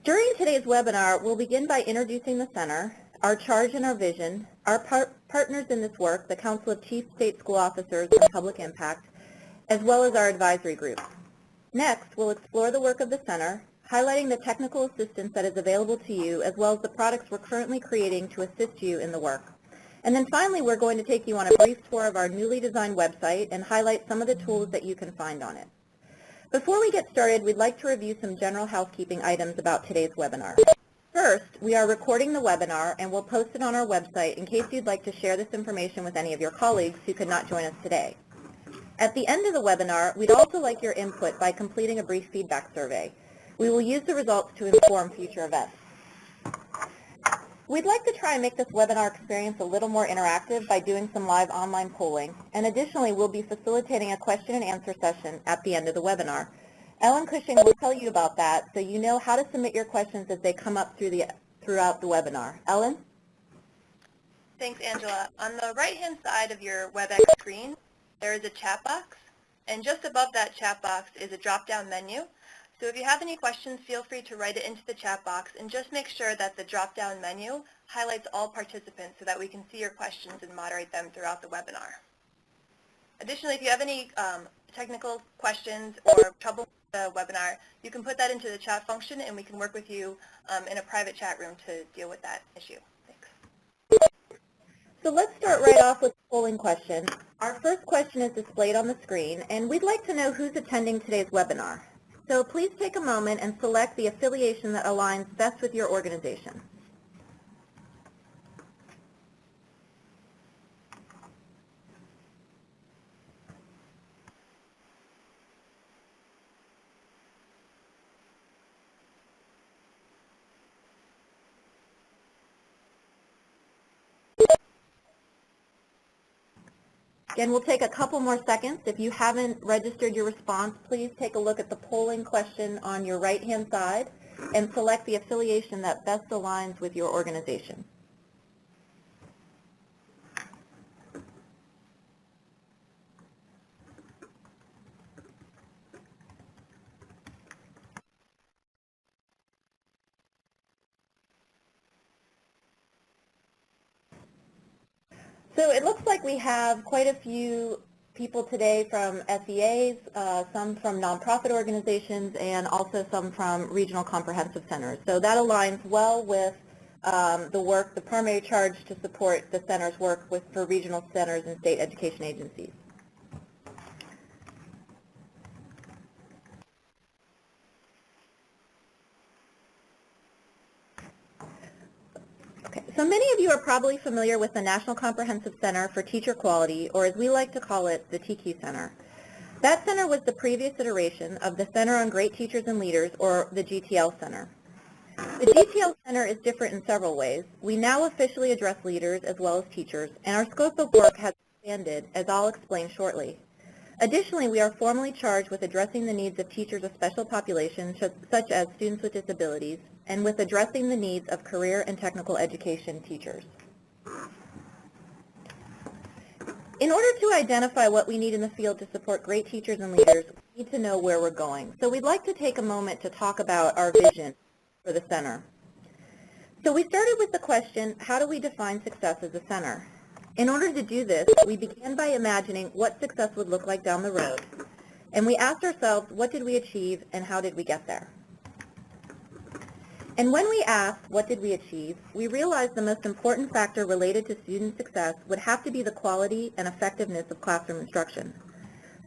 During today's webinar, we'll begin by introducing the center, our charge and our vision, our partners in this work, the Council of Chief State School Officers on Public Impact, as well as our advisory group. Next, we'll explore the work of the center, highlighting the technical assistance that is available to you, as well as the products we're currently creating to assist you in the work. And then finally, we're going to take you on a brief tour of our newly designed website and highlight some of the tools that you can find on it. Before we get started, we'd like to review some general housekeeping items about today's webinar. First, we are recording the webinar and we'll post it on our website in case you'd like to share this information with any of your colleagues who could not join us today. At the end of the webinar, we'd also like your input by completing a brief feedback survey. We will use the results to inform future events. We'd like to try and make this webinar experience a little more interactive by doing some live online polling, and additionally, we'll be facilitating a question and answer session at the end of the webinar. Ellen Cushing will tell you about that so you know how to submit your questions as they come up throughout the webinar. Ellen? Thanks, Angela. On the right-hand side of your WebEx screen, there is a chat box, and just above that chat box is a drop-down menu. So if you have any questions, feel free to write it into the chat box, and just make sure that the drop-down menu highlights all participants so that we can see your questions and moderate them throughout the webinar. Additionally, if you have any technical questions or trouble with the webinar, you can put that into the chat function, and we can work with you in a private chat room to deal with that issue. Thanks. So let's start right off with the polling question. Our first question is displayed on the screen, and we'd like to know who's attending today's webinar. So please take a moment and select the affiliation that aligns best with your organization. Again, we'll take a couple more seconds. If you haven't registered your response, please take a look at the polling question on your right-hand side and select the affiliation that best aligns with your organization. So it looks like we have quite a few people today from SEAs, some from nonprofit organizations, and also some from regional comprehensive centers. So that aligns well with the primary charge to support the center's work for regional centers and state education agencies. So many of you are probably familiar with the National Comprehensive Center for Teacher Quality, or as we like to call it, the TQ Center. That center was the previous iteration of the Center on Great Teachers and Leaders, or the GTL Center. The GTL Center is different in several ways. We now officially address leaders as well as teachers, and our scope of work has expanded, as I'll explain shortly. Additionally, we are formally charged with addressing the needs of teachers of special populations, such as students with disabilities, and with addressing the needs of career and technical education teachers. In order to identify what we need in the field to support great teachers and leaders, we need to know where we're going. So we'd like to take a moment to talk about our vision for the center. So we started with the question, how do we define success as a center? In order to do this, we began by imagining what success would look like down the road. And we asked ourselves, what did we achieve and how did we get there? And when we asked, what did we achieve, we realized the most important factor related to student success would have to be the quality and effectiveness of classroom instruction.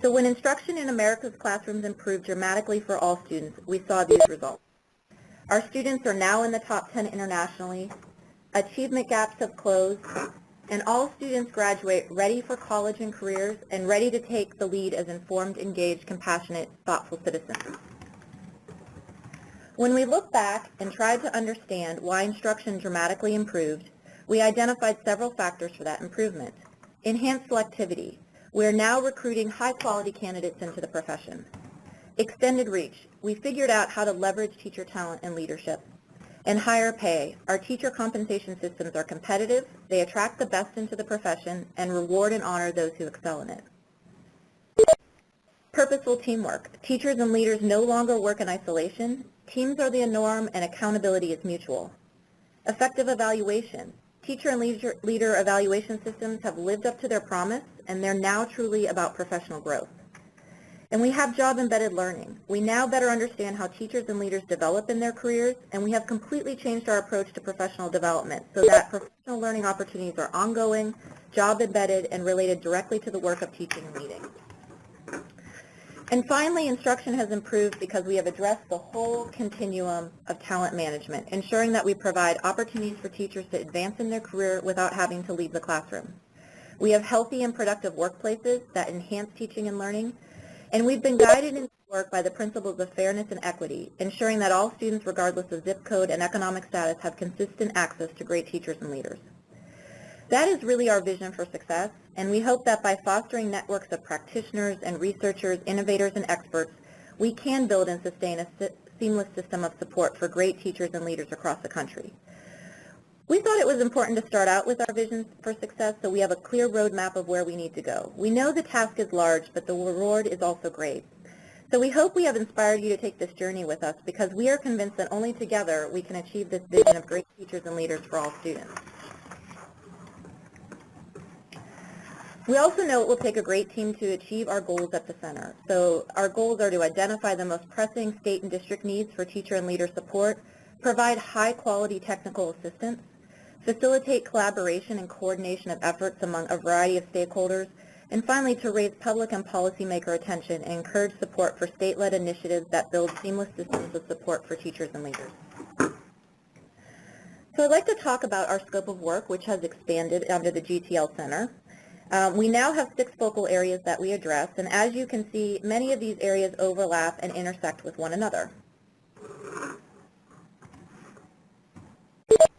So when instruction in America's classrooms improved dramatically for all students, we saw these results. Our students are now in the top 10 internationally, achievement gaps have closed, and all students graduate ready for college and careers and ready to take the lead as informed, engaged, compassionate, thoughtful citizens. When we look back and tried to understand why instruction dramatically improved, we identified several factors for that improvement. Enhanced selectivity. We are now recruiting high-quality candidates into the profession. Extended reach. We figured out how to leverage teacher talent and leadership. And higher pay. Our teacher compensation systems are competitive, they attract the best into the profession, and reward and honor those who excel in it. Purposeful teamwork. Teachers and leaders no longer work in isolation. Teams are the norm and accountability is mutual. Effective evaluation. Teacher and leader evaluation systems have lived up to their promise, and they're now truly about professional growth. And we have job-embedded learning. We now better understand how teachers and leaders develop in their careers, and we have completely changed our approach to professional development so that professional learning opportunities are ongoing, job-embedded, and related directly to the work of teaching and leading. And finally, instruction has improved because we have addressed the whole continuum of talent management, ensuring that we provide opportunities for teachers to advance in their career without having to leave the classroom. We have healthy and productive workplaces that enhance teaching and learning, and we've been guided in this work by the principles of fairness and equity, ensuring that all students, regardless of zip code and economic status, have consistent access to great teachers and leaders. That is really our vision for success, and we hope that by fostering networks of practitioners and researchers, innovators, and experts, we can build and sustain a seamless system of support for great teachers and leaders across the country. We thought it was important to start out with our vision for success so we have a clear roadmap of where we need to go. We know the task is large, but the reward is also great. So we hope we have inspired you to take this journey with us because we are convinced that only together we can achieve this vision of great teachers and leaders for all students. We also know it will take a great team to achieve our goals at the center. So our goals are to identify the most pressing state and district needs for teacher and leader support, provide high-quality technical assistance, facilitate collaboration and coordination of efforts among a variety of stakeholders, and finally to raise public and policymaker attention and encourage support for state-led initiatives that build seamless systems of support for teachers and leaders. So I'd like to talk about our scope of work, which has expanded under the GTL Center. We now have 6 focal areas that we address, and as you can see, many of these areas overlap and intersect with one another.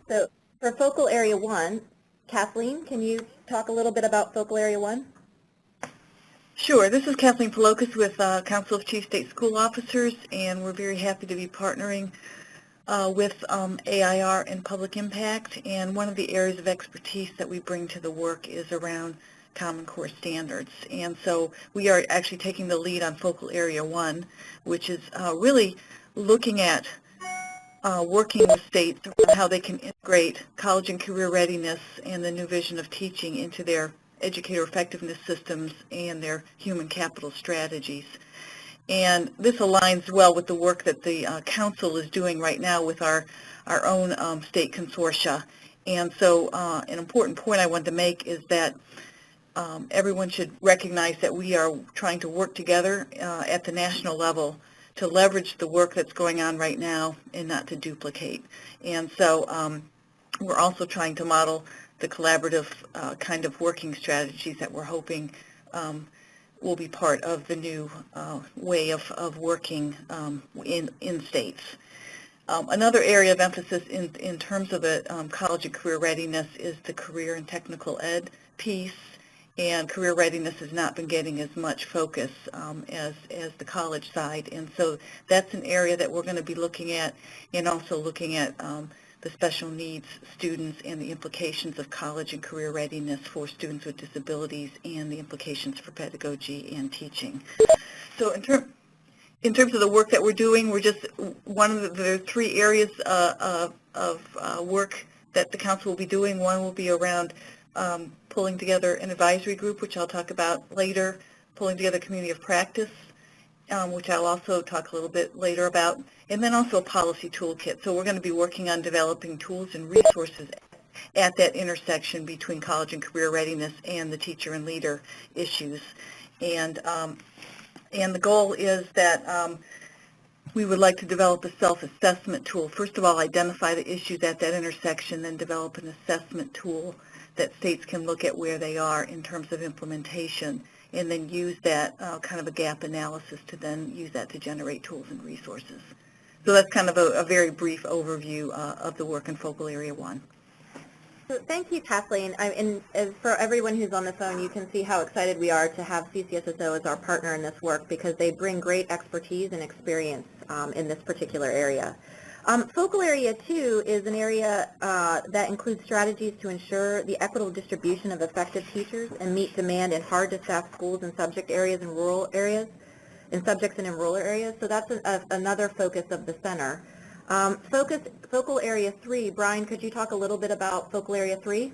So for Focal Area 1, Kathleen, can you talk a little bit about Focal Area 1? Sure. This is Kathleen Pelokas with Council of Chief State School Officers, and we're very happy to be partnering with AIR and Public Impact. And one of the areas of expertise that we bring to the work is around Common Core standards. And so we are actually taking the lead on Focal Area 1, which is really looking at working with states on how they can integrate college and career readiness and the new vision of teaching into their educator effectiveness systems and their human capital strategies. And this aligns well with the work that the Council is doing right now with our own state consortia. And so an important point I want to make is that everyone should recognize that we are trying to work together at the national level to leverage the work that's going on right now and not to duplicate. And so we're also trying to model the collaborative kind of working strategies that we're hoping will be part of the new way of working in states. Another area of emphasis in terms of the college and career readiness is the career and technical ed piece. And career readiness has not been getting as much focus as the college side. And so that's an area that we're going to be looking at, and also looking at the special needs students and the implications of college and career readiness for students with disabilities and the implications for pedagogy and teaching. So in terms of the work that we're doing, we're just one of the 3 areas of work that the Council will be doing. One will be around pulling together an advisory group, which I'll talk about later, pulling together a community of practice, which I'll also talk a little bit later about, and then also a policy toolkit. So we're going to be working on developing tools and resources at that intersection between college and career readiness and the teacher and leader issues. And the goal is that we would like to develop a self-assessment tool. First of all, identify the issues at that intersection, then develop an assessment tool that states can look at where they are in terms of implementation, and then use that kind of a gap analysis to then use that to generate tools and resources. So that's kind of a very brief overview of the work in Focal Area 1. So thank you, Kathleen. And for everyone who's on the phone, you can see how excited we are to have CCSSO as our partner in this work because they bring great expertise and experience in this particular area. Focal Area 2 is an area that includes strategies to ensure the equitable distribution of effective teachers and meet demand in hard-to-staff schools and subject areas and rural areas. in subjects and in rural areas. So that's another focus of the center. Focal Area 3, Brian, could you talk a little bit about Focal Area 3?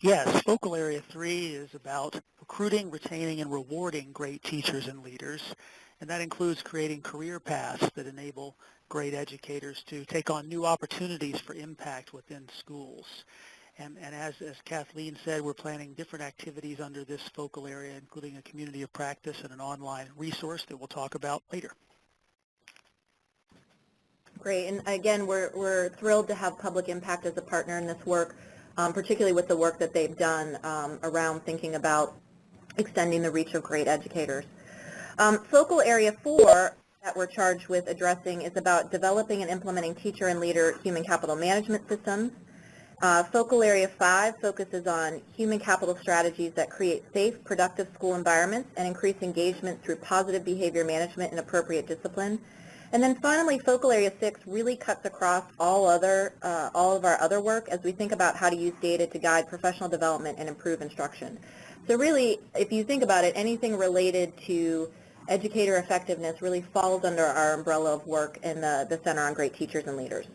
Yes, Focal Area 3 is about recruiting, retaining, and rewarding great teachers and leaders, and that includes creating career paths that enable great educators to take on new opportunities for impact within schools. And as Kathleen said, we're planning different activities under this focal area, including a community of practice and an online resource that we'll talk about later. Great, and again, we're thrilled to have Public Impact as a partner in this work, particularly with the work that they've done around thinking about extending the reach of great educators. Focal Area 4 that we're charged with addressing is about developing and implementing teacher and leader human capital management systems. Focal Area 5 focuses on human capital strategies that create safe, productive school environments and increase engagement through positive behavior management and appropriate discipline. And then finally, Focal Area 6 really cuts across all of our other work as we think about how to use data to guide professional development and improve instruction. So really, if you think about it, anything related to educator effectiveness really falls under our umbrella of work in the Center on Great Teachers and Leaders.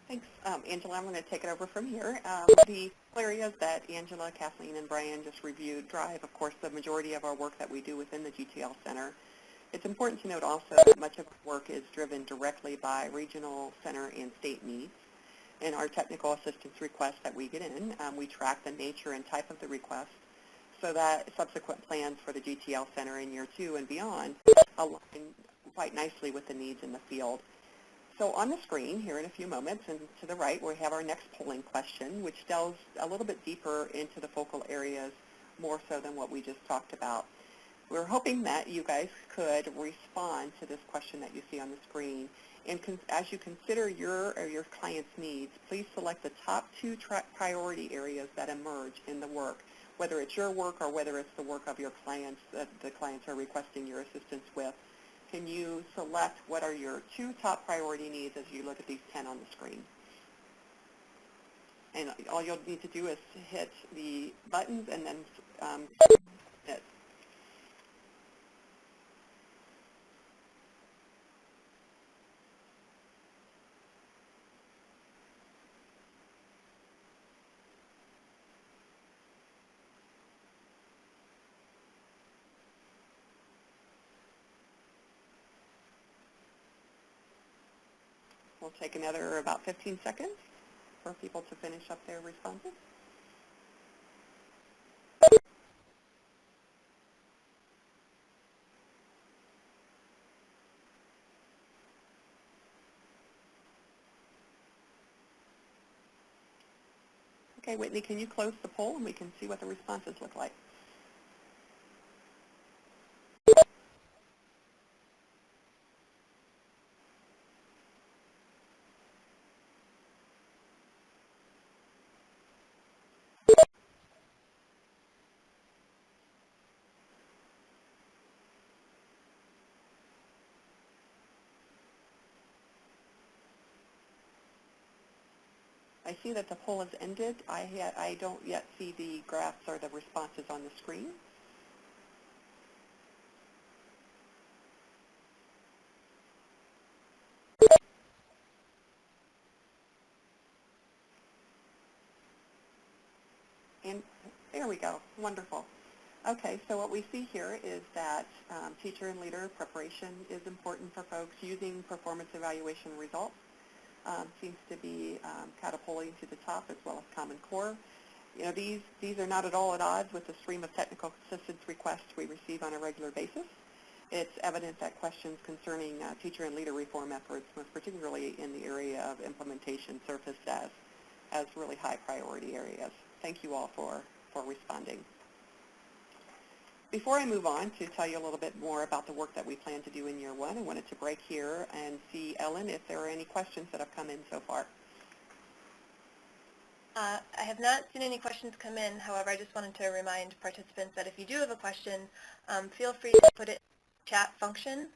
Thanks, Angela. I'm going to take it over from here. The areas that Angela, Kathleen, and Brian just reviewed drive, of course, the majority of our work that we do within the GTL Center. It's important to note also that much of our work is driven directly by regional, center, and state needs. In our technical assistance requests that we get in, we track the nature and type of the request so that subsequent plans for the GTL Center in year 2 and beyond align quite nicely with the needs in the field. So on the screen here in a few moments, and to the right, we have our next polling question, which delves a little bit deeper into the focal areas more so than what we just talked about. We're hoping that you guys could respond to this question that you see on the screen. And as you consider your or your client's needs, please select the top 2 priority areas that emerge in the work, whether it's your work or whether it's the work of your clients that the clients are requesting your assistance with. Can you select what are your 2 top priority needs as you look at these 10 on the screen? And all you'll need to do is hit the buttons and then submit. We'll take another about 15 seconds for people to finish up their responses. Okay, Whitney, can you close the poll and we can see what the responses look like? I see that the poll has ended. I don't yet see the graphs or the responses on the screen. And there we go. Wonderful. Okay, so what we see here is that teacher and leader preparation is important for folks. Using performance evaluation results seems to be catapulting to the top, as well as Common Core. You know, these are not at all at odds with the stream of technical assistance requests we receive on a regular basis. It's evident that questions concerning teacher and leader reform efforts, most particularly in the area of implementation, surfaced as really high priority areas. Thank you all for responding. Before I move on to tell you a little bit more about the work that we plan to do in year 1, I wanted to break here and see, Ellen, if there are any questions that have come in so far. I have not seen any questions come in. However, I just wanted to remind participants that if you do have a question, feel free to put it in the chat function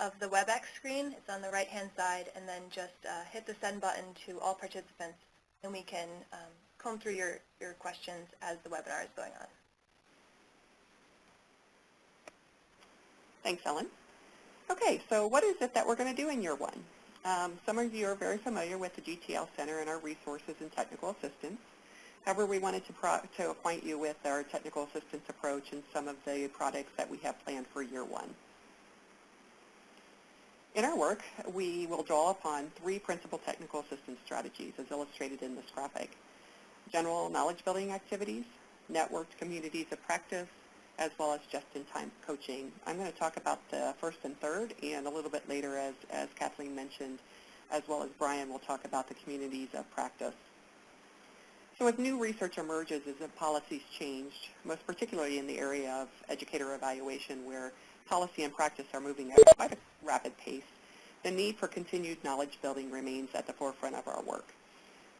of the WebEx screen. It's on the right-hand side, and then just hit the send button to all participants, and we can comb through your questions as the webinar is going on. Thanks, Ellen. Okay, so what is it that we're going to do in year one? Some of you are very familiar with the GTL Center and our resources and technical assistance. However, we wanted to acquaint you with our technical assistance approach and some of the products that we have planned for year one. In our work, we will draw upon three principal technical assistance strategies as illustrated in this graphic: general knowledge building activities, networked communities of practice, as well as just-in-time coaching. I'm going to talk about the first and third, and a little bit later, as Kathleen mentioned, as well as Brian, will talk about the communities of practice. So as new research emerges as the policies changed, most particularly in the area of educator evaluation, where policy and practice are moving at quite a rapid pace, the need for continued knowledge building remains at the forefront of our work.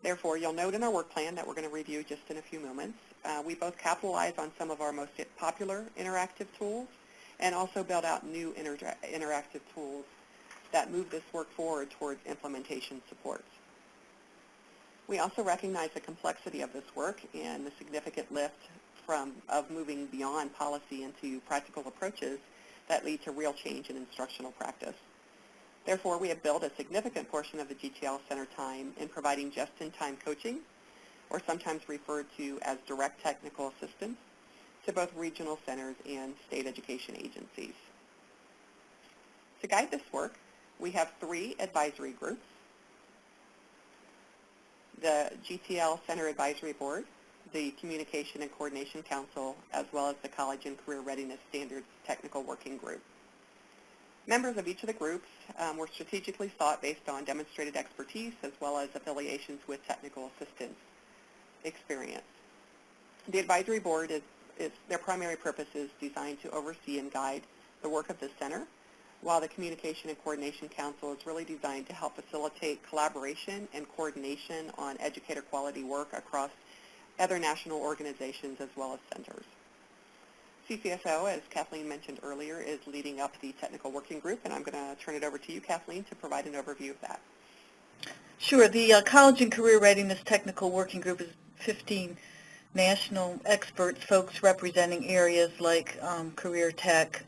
Therefore, you'll note in our work plan that we're going to review just in a few moments, we both capitalize on some of our most popular interactive tools and also build out new interactive tools that move this work forward towards implementation supports. We also recognize the complexity of this work and the significant lift of moving beyond policy into practical approaches that lead to real change in instructional practice. Therefore, we have built a significant portion of the GTL Center time in providing just-in-time coaching, or sometimes referred to as direct technical assistance, to both regional centers and state education agencies. To guide this work, we have three advisory groups: the GTL Center Advisory Board, the Communication and Coordination Council, as well as the College and Career Readiness Standards Technical Working Group. Members of each of the groups were strategically sought based on demonstrated expertise as well as affiliations with technical assistance experience. The advisory board their primary purpose is designed to oversee and guide the work of the center, while the Communication and Coordination Council is really designed to help facilitate collaboration and coordination on educator quality work across other national organizations as well as centers. CCSO, as Kathleen mentioned earlier, is leading up the technical working group, and I'm going to turn it over to you, Kathleen, to provide an overview of that. Sure. The College and Career Readiness Technical Working Group is 15 national experts, folks representing areas like career tech,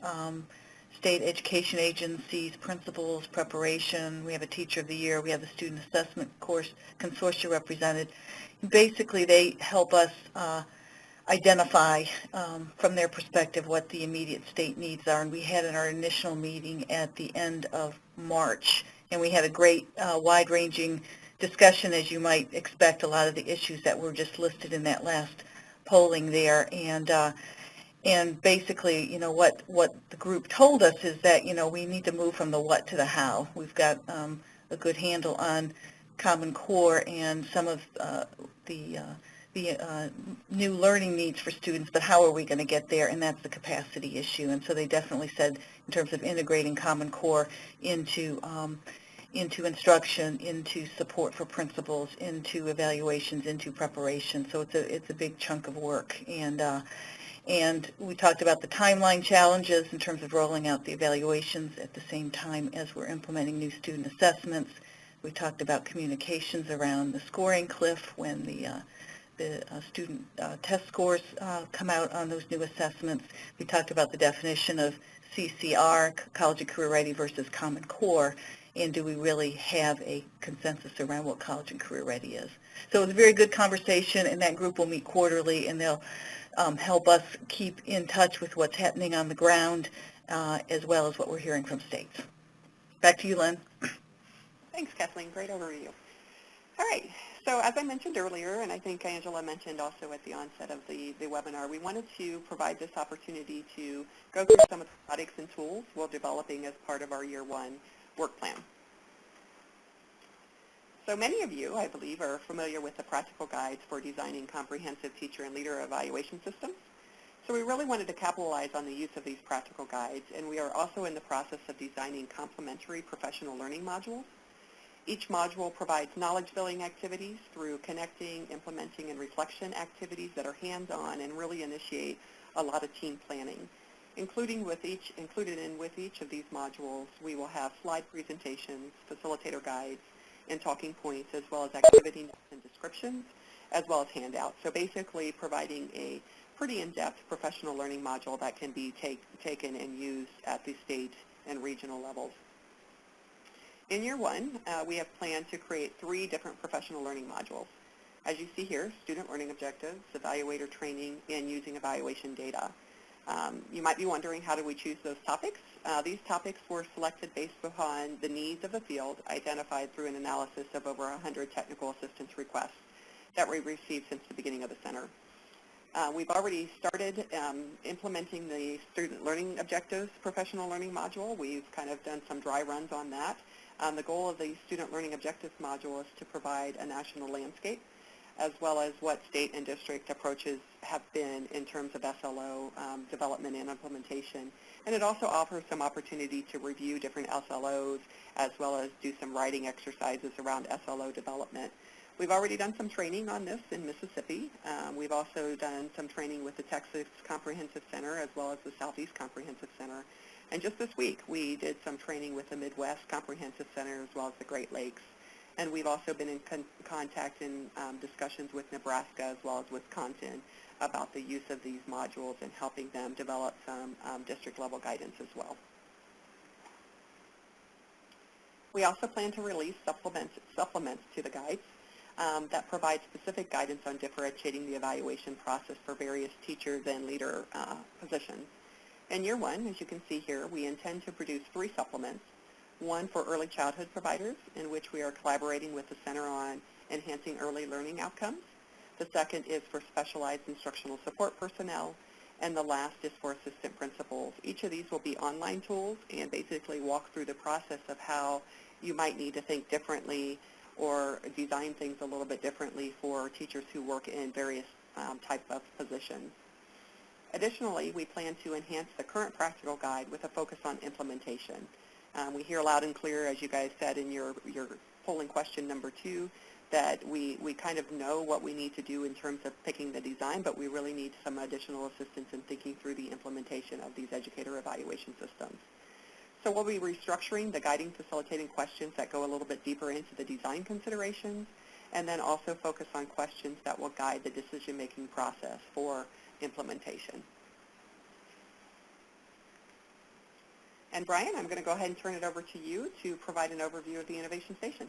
state education agencies, principals, preparation. We have a Teacher of the Year. We have the Student Assessment Course Consortia represented. Basically, they help us identify from their perspective what the immediate state needs are. And we had in our initial meeting at the end of March, and we had a great wide-ranging discussion, as you might expect, a lot of the issues that were just listed in that last polling there. And basically, what the group told us is that, we need to move from the what to the how. We've got a good handle on Common Core and some of the new learning needs for students, but how are we going to get there? And that's the capacity issue. And so they definitely said, in terms of integrating Common Core into instruction, into support for principals, into evaluations, into preparation. So it's a big chunk of work. And we talked about the timeline challenges in terms of rolling out the evaluations at the same time as we're implementing new student assessments. We talked about communications around the scoring cliff when the student test scores come out on those new assessments. We talked about the definition of CCR, College and Career Ready versus Common Core, and do we really have a consensus around what College and Career Ready is. So it was a very good conversation, and that group will meet quarterly, and they'll help us keep in touch with what's happening on the ground, as well as what we're hearing from states. Back to you, Lynn. Thanks, Kathleen. Great overview. All right. So as I mentioned earlier, and I think Angela mentioned also at the onset of the webinar, we wanted to provide this opportunity to go through some of the products and tools we're developing as part of our Year 1 work plan. So many of you, I believe, are familiar with the practical guides for designing comprehensive teacher and leader evaluation systems. So we really wanted to capitalize on the use of these practical guides, and we are also in the process of designing complementary professional learning modules. Each module provides knowledge-building activities through connecting, implementing, and reflection activities that are hands-on and really initiate a lot of team planning. Included in with each of these modules, we will have slide presentations, facilitator guides, and talking points, as well as activity notes and descriptions, as well as handouts. So basically providing a pretty in-depth professional learning module that can be taken and used at the state and regional levels. In year one, we have planned to create 3 different professional learning modules. As you see here, student learning objectives, evaluator training, and using evaluation data. You might be wondering, how do we choose those topics? These topics were selected based upon the needs of the field, identified through an analysis of over 100 technical assistance requests that we received since the beginning of the center. We've already started implementing the student learning objectives professional learning module. We've kind of done some dry runs on that. The goal of the student learning objectives module is to provide a national landscape, as well as what state and district approaches have been in terms of SLO development and implementation. And it also offers some opportunity to review different SLOs, as well as do some writing exercises around SLO development. We've already done some training on this in Mississippi. We've also done some training with the Texas Comprehensive Center, as well as the Southeast Comprehensive Center. And just this week, we did some training with the Midwest Comprehensive Center, as well as the Great Lakes. And we've also been in contact and discussions with Nebraska, as well as Wisconsin, about the use of these modules and helping them develop some district-level guidance as well. We also plan to release supplements to the guides that provide specific guidance on differentiating the evaluation process for various teachers and leader positions. In year one, as you can see here, we intend to produce 3 supplements. One for early childhood providers, in which we are collaborating with the Center on enhancing early learning outcomes. The second is for specialized instructional support personnel, and the last is for assistant principals. Each of these will be online tools and basically walk through the process of how you might need to think differently or design things a little bit differently for teachers who work in various type of positions. Additionally, we plan to enhance the current practical guide with a focus on implementation. We hear loud and clear, as you guys said in your polling question number 2, that we kind of know what we need to do in terms of picking the design, but we really need some additional assistance in thinking through the implementation of these educator evaluation systems. So we'll be restructuring the guiding facilitating questions that go a little bit deeper into the design considerations, and then also focus on questions that will guide the decision-making process for implementation. And Brian, I'm going to go ahead and turn it over to you to provide an overview of the Innovation Station.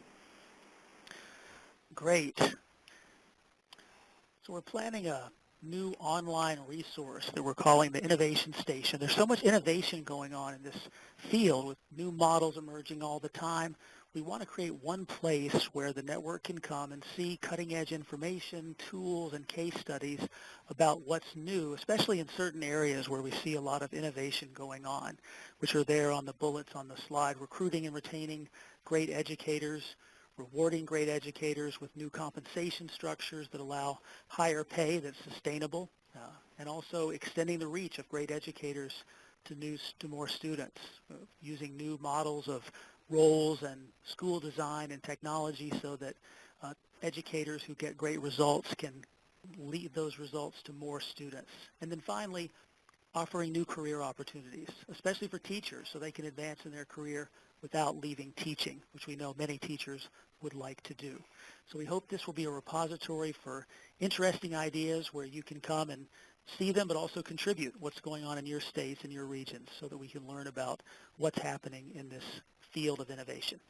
Great. So we're planning a new online resource that we're calling the Innovation Station. There's so much innovation going on in this field with new models emerging all the time. We want to create one place where the network can come and see cutting-edge information, tools, and case studies about what's new, especially in certain areas where we see a lot of innovation going on, which are there on the bullets on the slide: recruiting and retaining great educators, rewarding great educators with new compensation structures that allow higher pay that's sustainable, and also extending the reach of great educators to more students, using new models of roles and school design and technology so that educators who get great results can lead those results to more students. And then finally, offering new career opportunities, especially for teachers, so they can advance in their career without leaving teaching, which we know many teachers would like to do. So we hope this will be a repository for interesting ideas where you can come and see them, but also contribute what's going on in your states and your regions so that we can learn about what's happening in this field of innovation.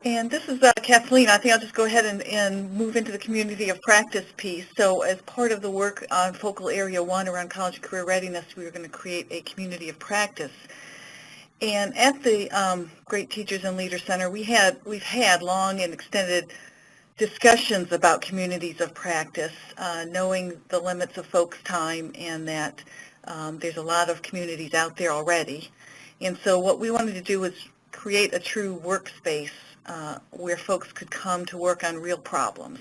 And this is Kathleen. I think I'll just go ahead and move into the community of practice piece. So as part of the work on Focal Area 1 around college and career readiness, we are going to create a community of practice. And at the Great Teachers and Leaders Center, we've had long and extended discussions about communities of practice, knowing the limits of folks' time and that there's a lot of communities out there already. And so what we wanted to do was create a true workspace where folks could come to work on real problems.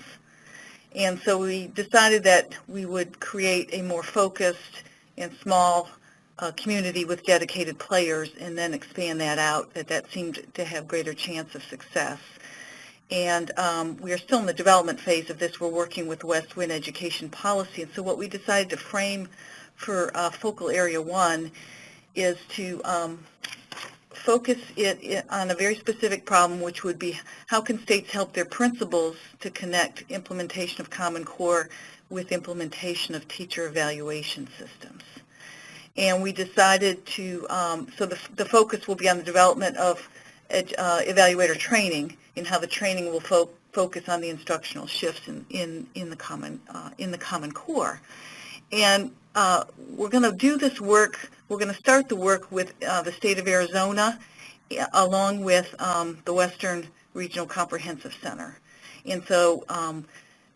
And so we decided that we would create a more focused and small community with dedicated players and then expand that out, that seemed to have greater chance of success. And we are still in the development phase of this. We're working with West Wind Education Policy. And so what we decided to frame for Focal Area 1 is to focus it on a very specific problem, which would be how can states help their principals to connect implementation of Common Core with implementation of teacher evaluation systems. And we decided to, so the focus will be on the development of evaluator training and how the training will focus on the instructional shifts in the Common Core. And we're going to do this work, we're going to start the work with the state of Arizona along with the Western Regional Comprehensive Center. And so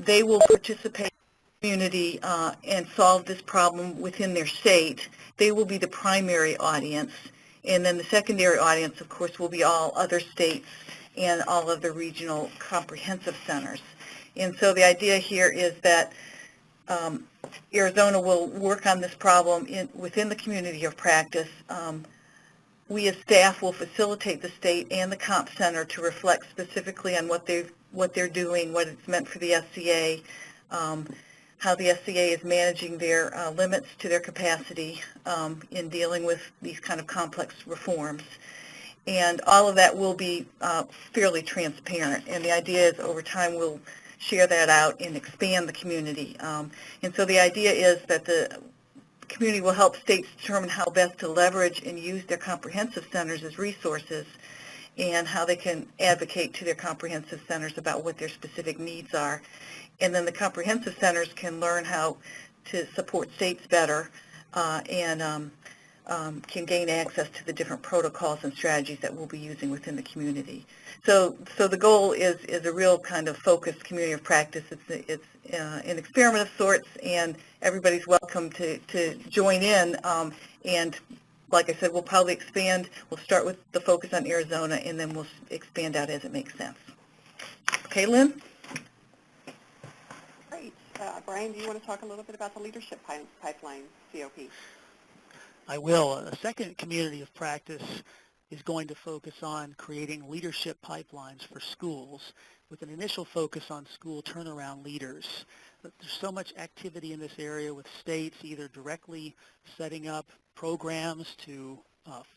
they will participate in the community and solve this problem within their state. They will be the primary audience. And then the secondary audience, of course, will be all other states and all of the regional comprehensive centers. And so the idea here is that Arizona will work on this problem within the community of practice. We as staff will facilitate the state and the comp center to reflect specifically on what they're doing, what it's meant for the SCA, how the SCA is managing their limits to their capacity in dealing with these kind of complex reforms. And all of that will be fairly transparent. And the idea is over time we'll share that out and expand the community. And so the idea is that the community will help states determine how best to leverage and use their comprehensive centers as resources and how they can advocate to their comprehensive centers about what their specific needs are. And then the comprehensive centers can learn how to support states better and can gain access to the different protocols and strategies that we'll be using within the community. So the goal is a real kind of focused community of practice. It's an experiment of sorts, and everybody's welcome to join in. And like I said, we'll probably expand. We'll start with the focus on Arizona, and then we'll expand out as it makes sense. Okay, Lynn? Great. Brian, do you want to talk a little bit about the leadership pipeline, COP? I will. A second community of practice is going to focus on creating leadership pipelines for schools with an initial focus on school turnaround leaders. But there's so much activity in this area with states either directly setting up programs to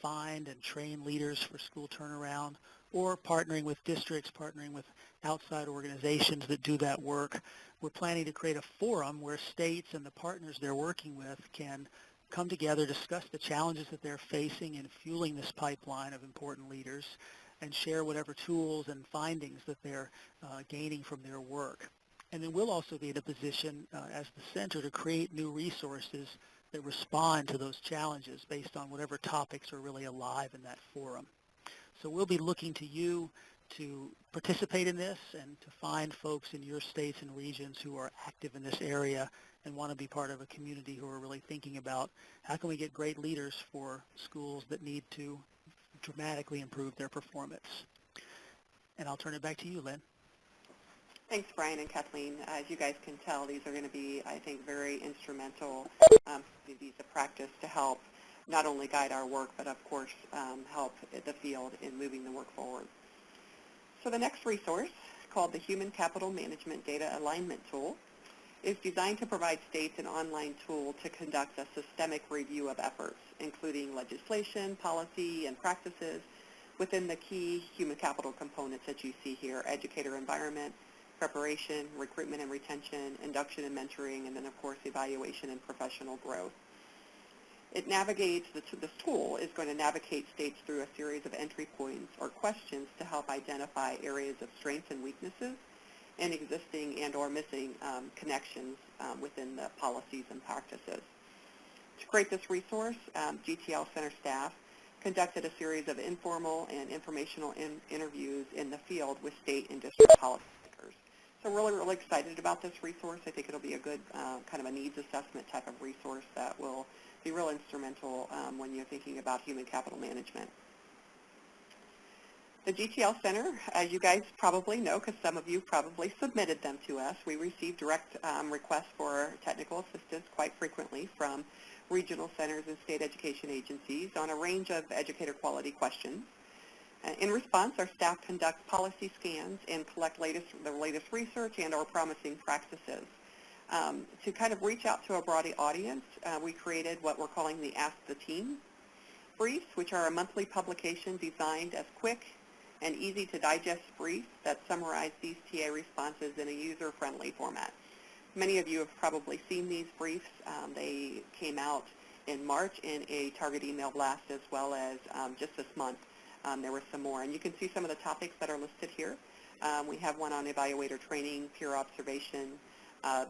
find and train leaders for school turnaround, or partnering with districts, partnering with outside organizations that do that work. We're planning to create a forum where states and the partners they're working with can come together, discuss the challenges that they're facing in fueling this pipeline of important leaders, and share whatever tools and findings that they're gaining from their work. And then we'll also be in a position as the center to create new resources that respond to those challenges based on whatever topics are really alive in that forum. So we'll be looking to you to participate in this and to find folks in your states and regions who are active in this area and want to be part of a community who are really thinking about how can we get great leaders for schools that need to dramatically improve their performance. And I'll turn it back to you, Lynn. Thanks, Brian and Kathleen. As you guys can tell, these are going to be, I think, very instrumental communities of practice to help not only guide our work, but of course help the field in moving the work forward. So the next resource, called the Human Capital Management Data Alignment Tool, is designed to provide states an online tool to conduct a systemic review of efforts, including legislation, policy, and practices within the key human capital components that you see here: educator environment, preparation, recruitment and retention, induction and mentoring, and then of course evaluation and professional growth. It navigates, this tool is going to navigate states through a series of entry points or questions to help identify areas of strengths and weaknesses and existing and or missing connections within the policies and practices. To create this resource, GTL Center staff conducted a series of informal and informational interviews in the field with state and district policymakers. So we're really excited about this resource. I think it'll be a good kind of a needs assessment type of resource that will be real instrumental when you're thinking about human capital management. The GTL Center, as you guys probably know, because some of you probably submitted them to us, we receive direct requests for technical assistance quite frequently from regional centers and state education agencies on a range of educator quality questions. In response, our staff conduct policy scans and collect the latest research and or promising practices. To kind of reach out to a broad audience, we created what we're calling the Ask the Team. Briefs, which are a monthly publication designed as quick and easy to digest briefs that summarize these TA responses in a user-friendly format. Many of you have probably seen these briefs. They came out in March in a target email blast, as well as just this month there were some more. And you can see some of the topics that are listed here. We have one on evaluator training, peer observation,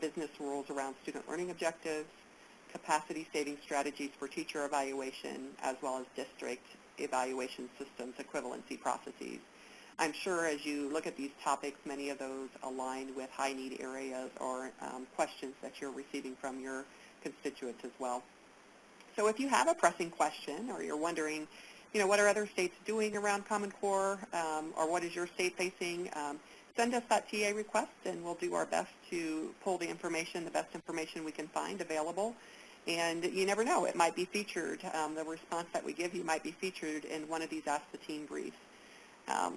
business rules around student learning objectives, capacity saving strategies for teacher evaluation, as well as district evaluation systems equivalency processes. I'm sure as you look at these topics, many of those align with high need areas or questions that you're receiving from your constituents as well. So if you have a pressing question, or you're wondering, what are other states doing around Common Core, or what is your state facing, send us that TA request, and we'll do our best to pull the information, the best information we can find available. And you never know, it might be featured. The response that we give you might be featured in one of these Astatine briefs.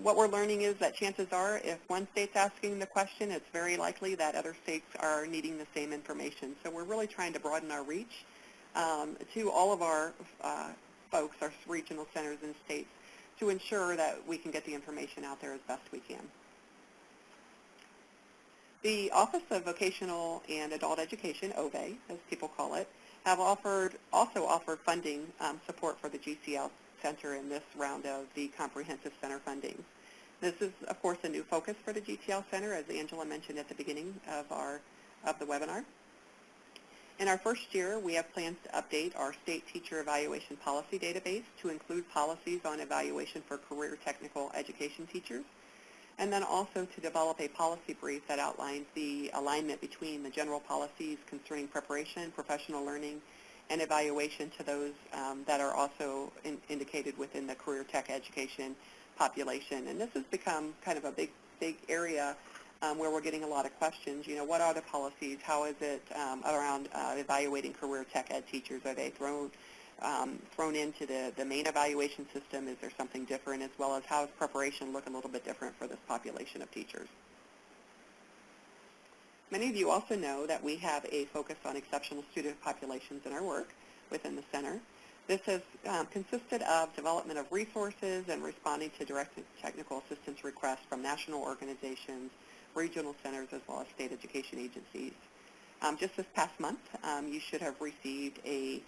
What we're learning is that chances are, if one state's asking the question, it's very likely that other states are needing the same information. So we're really trying to broaden our reach to all of our folks, our regional centers and states, to ensure that we can get the information out there as best we can. The Office of Vocational and Adult Education, OVE, as people call it, have also offered funding support for the GCL Center in this round of the Comprehensive Center funding. This is, of course, a new focus for the GTL Center, as Angela mentioned at the beginning of the webinar. In our first year, we have plans to update our state teacher evaluation policy database to include policies on evaluation for career technical education teachers, and then also to develop a policy brief that outlines the alignment between the general policies concerning preparation, professional learning, and evaluation to those that are also indicated within the career tech education population. And this has become kind of a big area where we're getting a lot of questions. What are the policies? How is it around evaluating career tech ed teachers? Are they thrown into the main evaluation system? Is there something different? As well as how does preparation look a little bit different for this population of teachers? Many of you also know that we have a focus on exceptional student populations in our work within the center. This has consisted of development of resources and responding to direct technical assistance requests from national organizations, regional centers, as well as state education agencies. Just this past month, you should have received a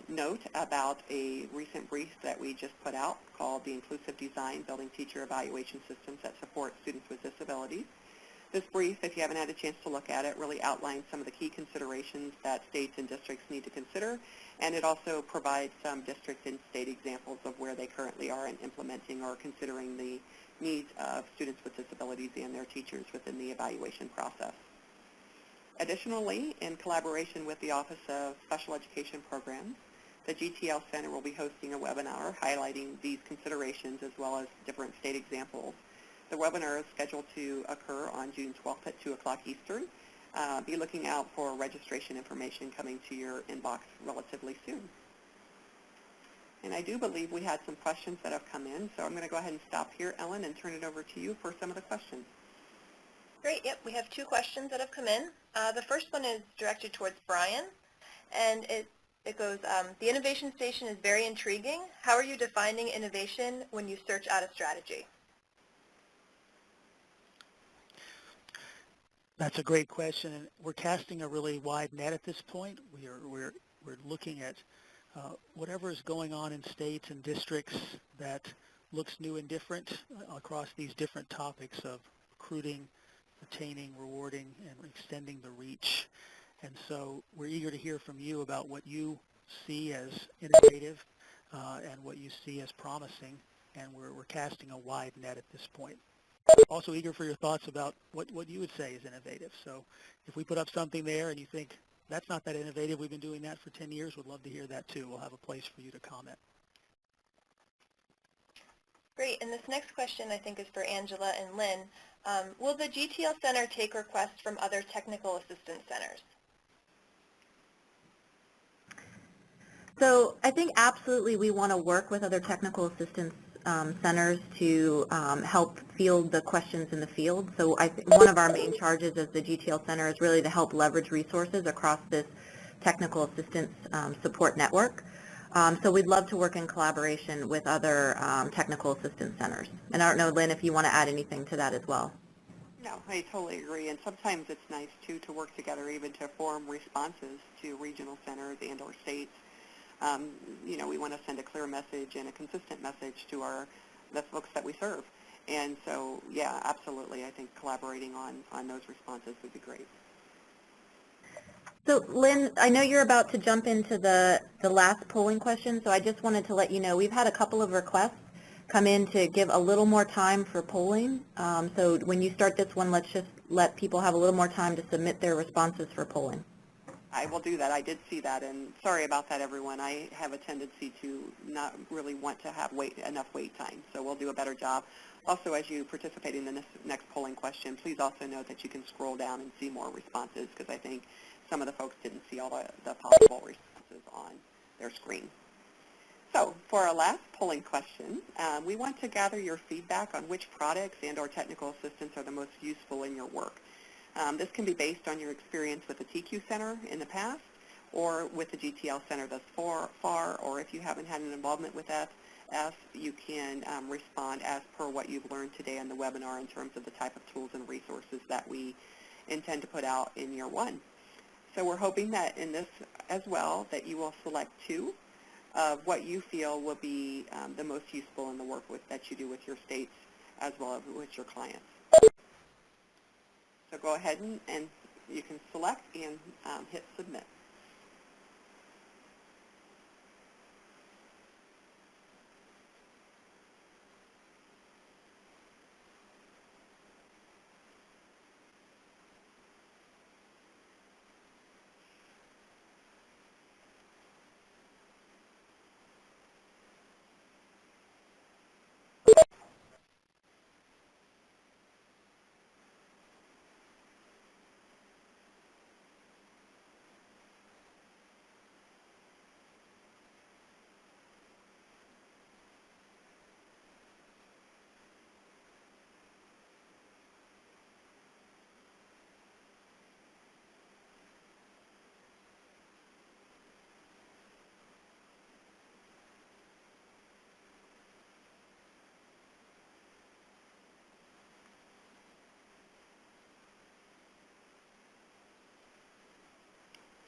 note about a recent brief that we just put out called The Inclusive Design, Building Teacher Evaluation Systems that Support Students with Disabilities. This brief, if you haven't had a chance to look at it, really outlines some of the key considerations that states and districts need to consider, and it also provides some district and state examples of where they currently are in implementing or considering the needs of students with disabilities and their teachers within the evaluation process. Additionally, in collaboration with the Office of Special Education Programs, the GTL Center will be hosting a webinar highlighting these considerations as well as different state examples. The webinar is scheduled to occur on June 12th at 2 o'clock Eastern. Be looking out for registration information coming to your inbox relatively soon. And I do believe we had some questions that have come in, so I'm going to go ahead and stop here, Ellen, and turn it over to you for some of the questions. Great. Yep, we have two questions that have come in. The first one is directed towards Brian, and it goes, the innovation station is very intriguing. How are you defining innovation when you search out a strategy? That's a great question, and we're casting a really wide net at this point. We're looking at whatever is going on in states and districts that looks new and different across these different topics of recruiting, retaining, rewarding, and extending the reach. And so we're eager to hear from you about what you see as innovative and what you see as promising, and we're casting a wide net at this point. Also eager for your thoughts about what you would say is innovative. So if we put up something there and you think, that's not that innovative, we've been doing that for 10 years, we'd love to hear that too. We'll have a place for you to comment. Great, and this next question I think is for Angela and Lynn. Will the GTL Center take requests from other technical assistance centers? So I think absolutely we want to work with other technical assistance centers to help field the questions in the field. So I think one of our main charges as the GTL Center is really to help leverage resources across this technical assistance support network. So we'd love to work in collaboration with other technical assistance centers. And I don't know, Lynn, if you want to add anything to that as well. No, I totally agree. And sometimes it's nice, too, to work together even to form responses to regional centers and or states. You know, we want to send a clear message and a consistent message to the folks that we serve. And so, yeah, absolutely. I think collaborating on those responses would be great. So, Lynn, I know you're about to jump into the last polling question, so I just wanted to let you know we've had a couple of requests come in to give a little more time for polling. So when you start this one, let's just let people have a little more time to submit their responses for polling. I will do that. I did see that, and sorry about that, everyone. I have a tendency to not really want to have enough wait time, so we'll do a better job. Also, as you participate in the next polling question, please also note that you can scroll down and see more responses, because I think some of the folks didn't see all the possible responses on their screen. So for our last polling question, we want to gather your feedback on which products and or technical assistance are the most useful in your work. This can be based on your experience with the TQ Center in the past or with the GTL Center thus far, or if you haven't had an involvement with FS, you can respond as per what you've learned today in the webinar in terms of the type of tools and resources that we intend to put out in year one. So we're hoping that in this as well that you will select two of what you feel will be the most useful in the work that you do with your states as well as with your clients. So go ahead and you can select and hit submit.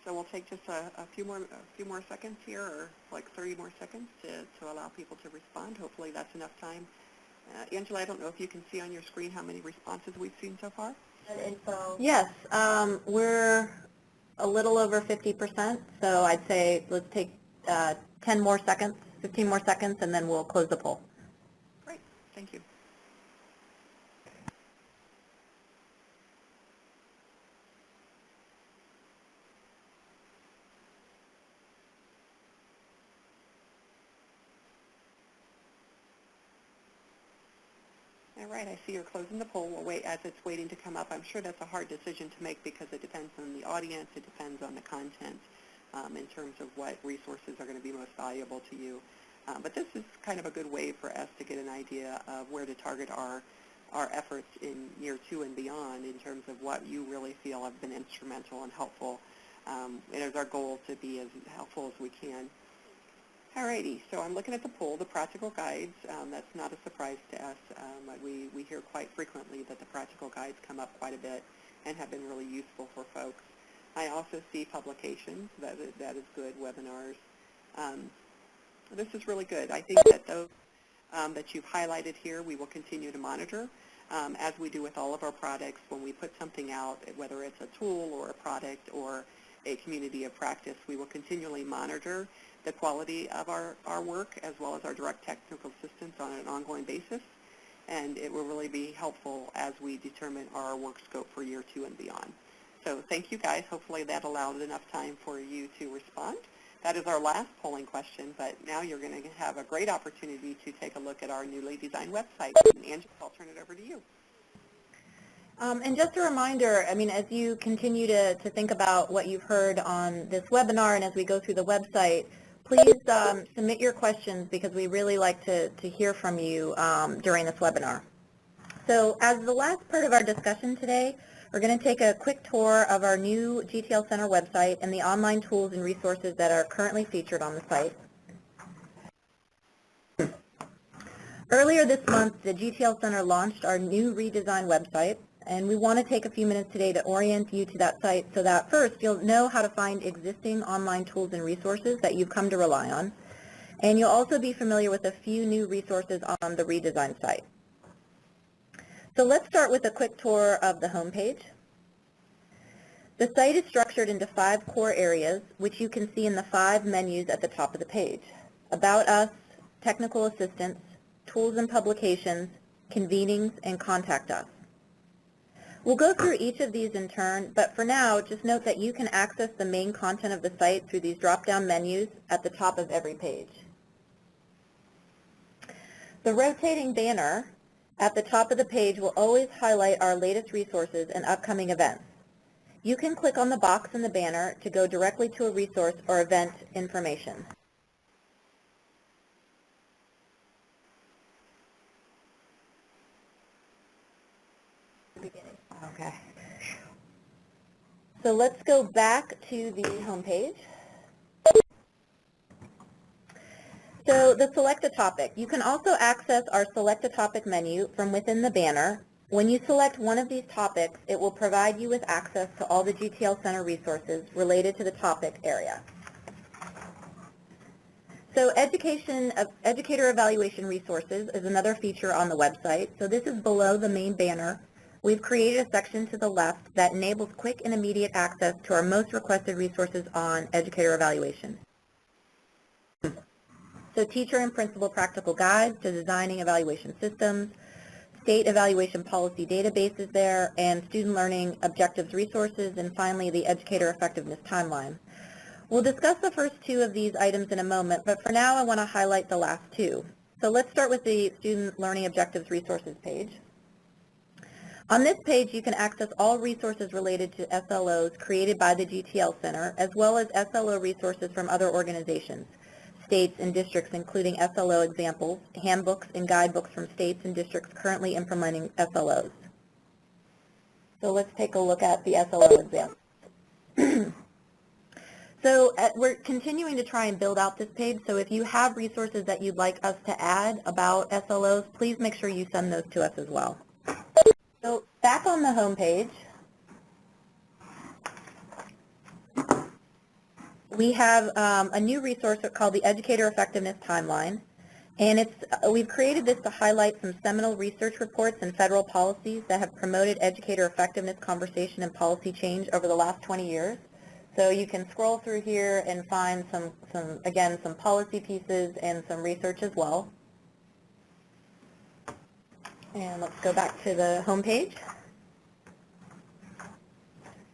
So we'll take just a few more seconds here, or like 30 more seconds to allow people to respond. Hopefully that's enough time. Angela, I don't know if you can see on your screen how many responses we've seen so far. Yes, we're a little over 50%, so I'd say let's take 10 more seconds, 15 more seconds, and then we'll close the poll. Great, thank you. All right, I see you're closing the poll. We'll wait as it's waiting to come up. I'm sure that's a hard decision to make because it depends on the audience, it depends on the content in terms of what resources are going to be most valuable to you. But this is kind of a good way for us to get an idea of where to target our efforts in year two and beyond in terms of what you really feel have been instrumental and helpful. It is our goal to be as helpful as we can. Alrighty, so I'm looking at the poll, the practical guides. That's not a surprise to us. We hear quite frequently that the practical guides come up quite a bit and have been really useful for folks. I also see publications. That is good. Webinars. This is really good. I think that those that you've highlighted here, we will continue to monitor. As we do with all of our products, when we put something out, whether it's a tool or a product or a community of practice, we will continually monitor the quality of our work as well as our direct technical assistance on an ongoing basis, and it will really be helpful as we determine our work scope for year two and beyond. So thank you guys. Hopefully that allowed enough time for you to respond. That is our last polling question, but now you're going to have a great opportunity to take a look at our newly designed website. And Angela, I'll turn it over to you. And just a reminder, I mean, as you continue to think about what you've heard on this webinar and as we go through the website, please submit your questions because we really like to hear from you during this webinar. So as the last part of our discussion today, we're going to take a quick tour of our new GTL Center website and the online tools and resources that are currently featured on the site. Earlier this month, the GTL Center launched our new redesigned website, and we want to take a few minutes today to orient you to that site so that first you'll know how to find existing online tools and resources that you've come to rely on, and you'll also be familiar with a few new resources on the redesigned site. So let's start with a quick tour of the homepage. The site is structured into 5 core areas, which you can see in the 5 menus at the top of the page: About Us, Technical Assistance, Tools and Publications, Convenings, and Contact Us. We'll go through each of these in turn, but for now, just note that you can access the main content of the site through these drop-down menus at the top of every page. The rotating banner at the top of the page will always highlight our latest resources and upcoming events. You can click on the box in the banner to go directly to a resource or event information. Okay. So let's go back to the home page. So the Select a Topic. You can also access our Select a Topic menu from within the banner. When you select one of these topics, it will provide you with access to all the GTL Center resources related to the topic area. So Educator Evaluation Resources is another feature on the website. So this is below the main banner. We've created a section to the left that enables quick and immediate access to our most requested resources on educator evaluation. So teacher and principal practical guides to designing evaluation systems, state evaluation policy databases there, and student learning objectives resources, and finally the educator effectiveness timeline. We'll discuss the first 2 of these items in a moment, but for now I want to highlight the last 2. So let's start with the student learning objectives resources page. On this page, you can access all resources related to SLOs created by the GTL Center, as well as SLO resources from other organizations, states and districts, including SLO examples, handbooks, and guidebooks from states and districts currently implementing SLOs. So let's take a look at the SLO example. So we're continuing to try and build out this page, so if you have resources that you'd like us to add about SLOs, please make sure you send those to us as well. So back on the home page, we have a new resource called the Educator Effectiveness Timeline, and we've created this to highlight some seminal research reports and federal policies that have promoted educator effectiveness conversation and policy change over the last 20 years. So you can scroll through here and find some policy pieces and some research as well. And let's go back to the home page.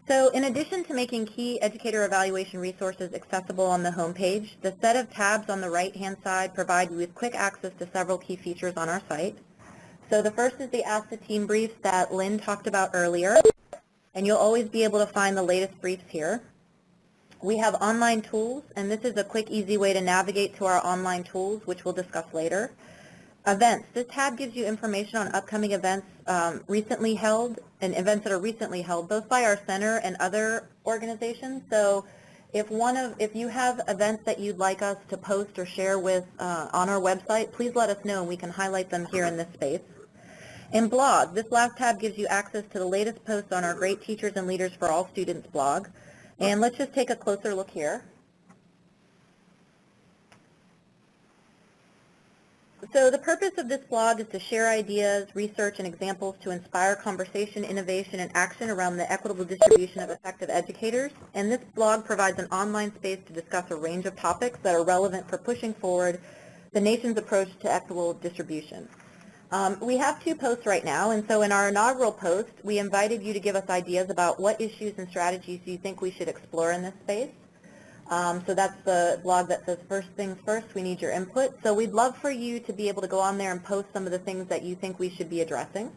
So in addition to making key educator evaluation resources accessible on the home page, the set of tabs on the right-hand side provide you with quick access to several key features on our site. So the first is the Astatine briefs that Lynn talked about earlier, and you'll always be able to find the latest briefs here. We have online tools, and this is a quick, easy way to navigate to our online tools, which we'll discuss later. Events. This tab gives you information on upcoming events recently held and events that are recently held, both by our center and other organizations. So if you have events that you'd like us to post or share with on our website, please let us know and we can highlight them here in this space. And blog. This last tab gives you access to the latest posts on our Great Teachers and Leaders for All Students blog. And let's just take a closer look here. So the purpose of this blog is to share ideas, research, and examples to inspire conversation, innovation, and action around the equitable distribution of effective educators. And this blog provides an online space to discuss a range of topics that are relevant for pushing forward the nation's approach to equitable distribution. We have 2 posts right now, and so in our inaugural post, we invited you to give us ideas about what issues and strategies you think we should explore in this space. So that's the blog that says, first things first, we need your input. So we'd love for you to be able to go on there and post some of the things that you think we should be addressing.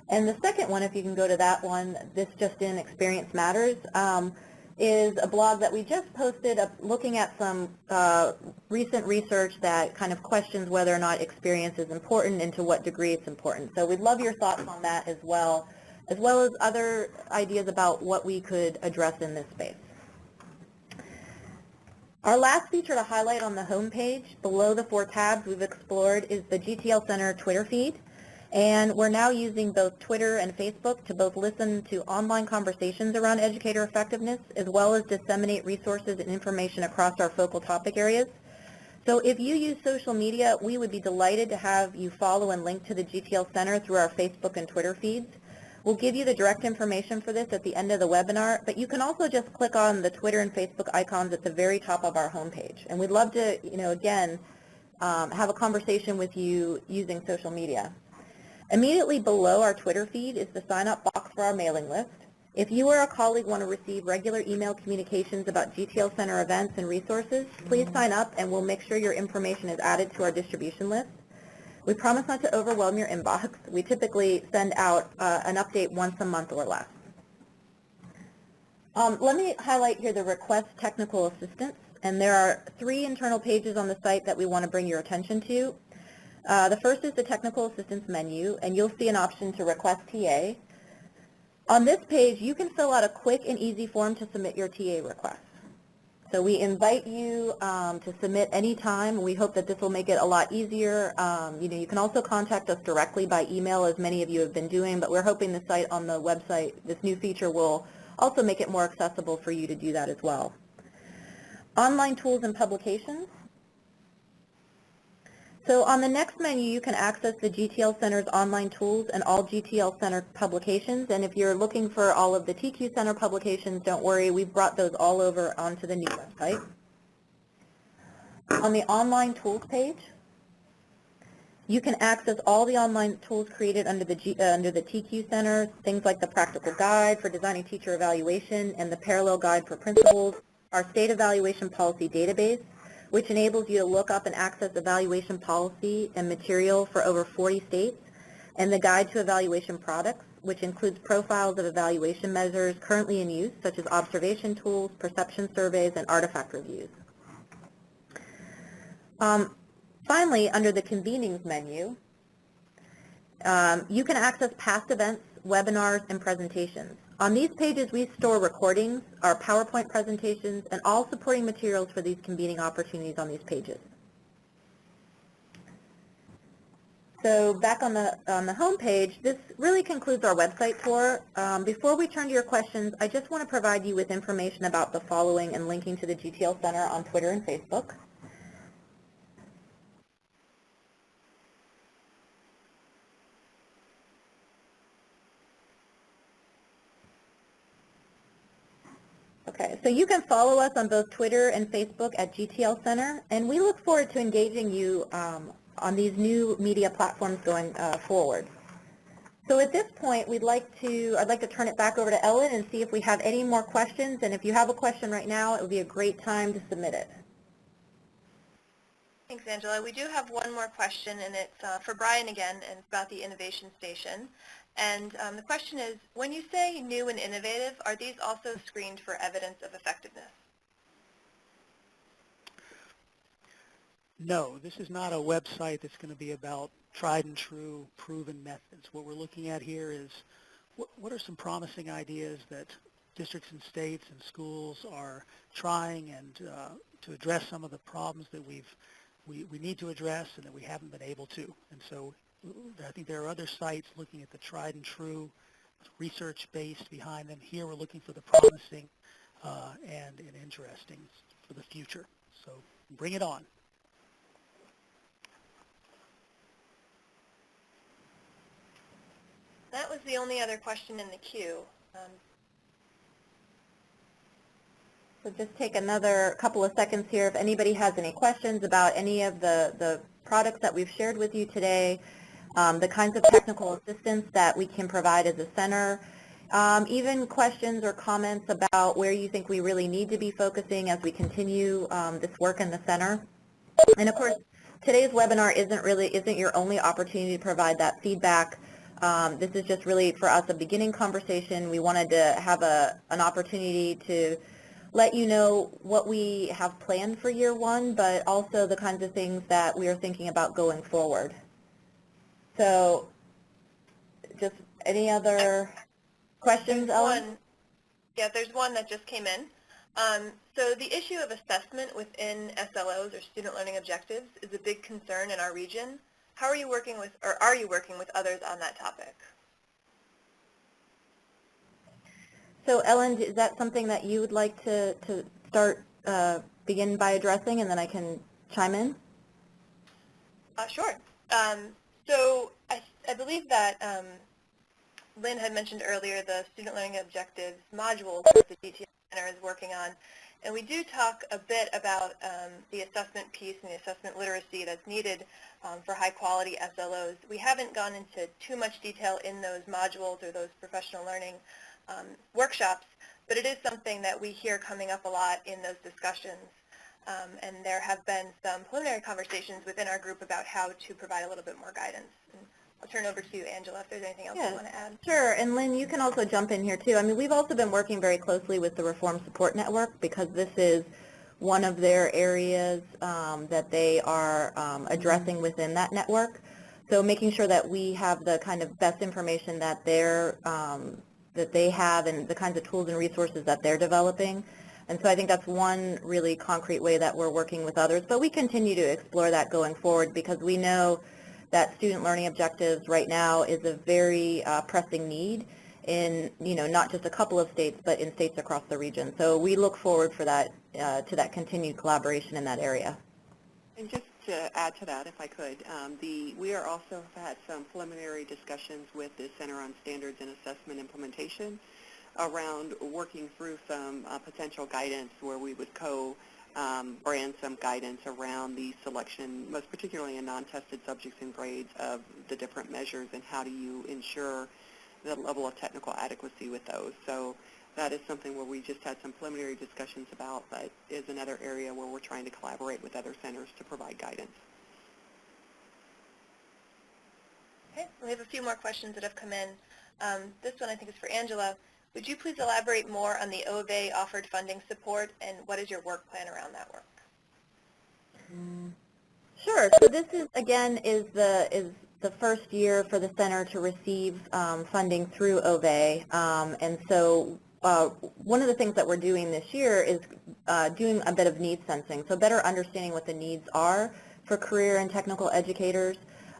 And the second one, if you can go to that one, this just in Experience Matters, is a blog that we just posted looking at some recent research that kind of questions whether or not experience is important and to what degree it's important. So we'd love your thoughts on that as well as other ideas about what we could address in this space. Our last feature to highlight on the home page, below the 4 tabs we've explored, is the GTL Center Twitter feed. And we're now using both Twitter and Facebook to both listen to online conversations around educator effectiveness, as well as disseminate resources and information across our focal topic areas. So if you use social media, we would be delighted to have you follow and link to the GTL Center through our Facebook and Twitter feeds. We'll give you the direct information for this at the end of the webinar, but you can also just click on the Twitter and Facebook icons at the very top of our homepage. And we'd love to, again, have a conversation with you using social media. Immediately below our Twitter feed is the sign-up box for our mailing list. If you or a colleague want to receive regular email communications about GTL Center events and resources, please sign up and we'll make sure your information is added to our distribution list. We promise not to overwhelm your inbox. We typically send out an update once a month or less. Let me highlight here the request technical assistance, and there are 3 internal pages on the site that we want to bring your attention to. The first is the technical assistance menu, and you'll see an option to request TA. On this page, you can fill out a quick and easy form to submit your TA request. So we invite you to submit anytime. We hope that this will make it a lot easier. You can also contact us directly by email, as many of you have been doing, but we're hoping the site on the website, this new feature, will also make it more accessible for you to do that as well. Online tools and publications. So on the next menu, you can access the GTL Center's online tools and all GTL Center publications. And if you're looking for all of the TQ Center publications, don't worry, we've brought those all over onto the new website. On the online tools page, you can access all the online tools created under the TQ Center, things like the practical guide for designing teacher evaluation and the parallel guide for principals, our state evaluation policy database, which enables you to look up and access evaluation policy and material for over 40 states, and the Guide to Evaluation Products, which includes profiles of evaluation measures currently in use, such as observation tools, perception surveys, and artifact reviews. Finally, under the Convenings menu, you can access past events, webinars, and presentations. On these pages, we store recordings, our PowerPoint presentations, and all supporting materials for these convening opportunities on these pages. So back on the home page, this really concludes our website tour. Before we turn to your questions, I just want to provide you with information about the following and linking to the GTL Center on Twitter and Facebook. Okay, so you can follow us on both Twitter and Facebook at GTL Center, and we look forward to engaging you on these new media platforms going forward. So at this point, I'd like to turn it back over to Ellen and see if we have any more questions, and if you have a question right now, it would be a great time to submit it. Thanks, Angela. We do have one more question, and it's for Brian again, and it's about the Innovation Station. And the question is, when you say new and innovative, are these also screened for evidence of effectiveness? No, this is not a website that's going to be about tried and true, proven methods. What we're looking at here is what are some promising ideas that districts and states and schools are trying and to address some of the problems that we need to address and that we haven't been able to. And so I think there are other sites looking at the tried and true, research-based behind them. Here we're looking for the promising and interesting for the future. So bring it on. That was the only other question in the queue. So just take another couple of seconds here. If anybody has any questions about any of the products that we've shared with you today, the kinds of technical assistance that we can provide as a center, even questions or comments about where you think we really need to be focusing as we continue this work in the center. And of course, today's webinar isn't your only opportunity to provide that feedback. This is just really for us a beginning conversation. We wanted to have an opportunity to let you know what we have planned for year one, but also the kinds of things that we are thinking about going forward. So just any other questions, Ellen? Yeah, there's one that just came in. So the issue of assessment within SLOs, or student learning objectives, is a big concern in our region. How are you working with, or are you working with others on that topic? So Ellen, is that something that you would like to start, begin by addressing, and then I can chime in? Sure. So I believe that Lynn had mentioned earlier the student learning objectives modules that the GTL Center is working on. And we do talk a bit about the assessment piece and the assessment literacy that's needed for high-quality SLOs. We haven't gone into too much detail in those modules or those professional learning workshops, but it is something that we hear coming up a lot in those discussions. And there have been some preliminary conversations within our group about how to provide a little bit more guidance. And I'll turn over to you, Angela, if there's anything else you want to add. Sure, and Lynn, you can also jump in here too. I mean, we've also been working very closely with the Reform Support Network because this is one of their areas that they are addressing within that network. So making sure that we have the kind of best information that they have and the kinds of tools and resources that they're developing. And so I think that's one really concrete way that we're working with others. But we continue to explore that going forward because we know that student learning objectives right now is a very pressing need in, not just a couple of states, but in states across the region. So we look forward for that, to that continued collaboration in that area. And just to add to that, if I could, we are also had some preliminary discussions with the Center on Standards and Assessment Implementation around working through some potential guidance where we would brand some guidance around the selection, most particularly in non-tested subjects and grades, of the different measures and how do you ensure the level of technical adequacy with those. So that is something where we just had some preliminary discussions about, but is another area where we're trying to collaborate with other centers to provide guidance. Okay, we have a few more questions that have come in. This one I think is for Angela. Would you please elaborate more on the OVA offered funding support and what is your work plan around that work? Sure. So this is, again, is the first year for the center to receive funding through OVA. And so one of the things that we're doing this year is doing a bit of need sensing, so better understanding what the needs are for career and technical educators